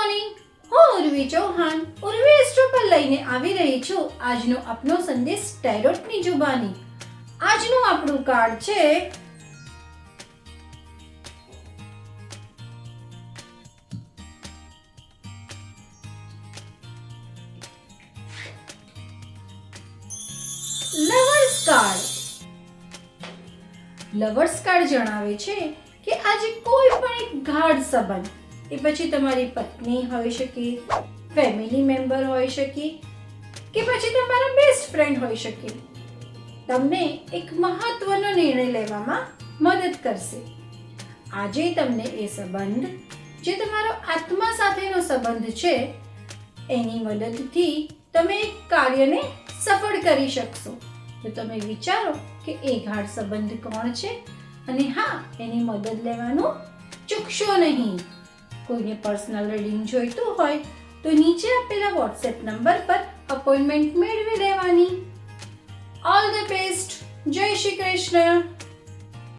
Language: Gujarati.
મોર્નિંગ, હું ઉર્વી ચૌહાણ ઉર્વી એસ્ટ્રો પર લઈને આવી રહી છું આજનો આપનો સંદેશ ટેરોટની જુબાની. આજનું આપણું કાર્ડ છે લવર્સ કાર્ડ. લવર્સ કાર્ડ જણાવે છે કે આજે કોઈ પણ એક ગાઢ સંબંધ, એ પછી તમારી પત્ની હોઈ શકે, ફેમિલી મેમ્બર હોઈ શકે કે પછી તમારા બેસ્ટ ફ્રેન્ડ હોઈ શકે, તમને એક મહત્વનો નિર્ણય લેવામાં મદદ કરશે. આજે તમને એ સંબંધ, જે તમારો આત્મા સાથેનો સંબંધ છે, એની મદદથી તમે એક કાર્યને સફળ કરી શકશો. તો તમે વિચારો કે એ ગાઢ સંબંધ કોણ છે, અને હા, એની મદદ લેવાનું ચૂકશો નહીં. કોઈને પર્સનલ રીડિંગ જોઈતું હોય તો નીચે આપેલા વોટ્સએપ નંબર પર અપોઇન્ટમેન્ટ મેળવી લેવાની. All the best. જય શ્રી કૃષ્ણ.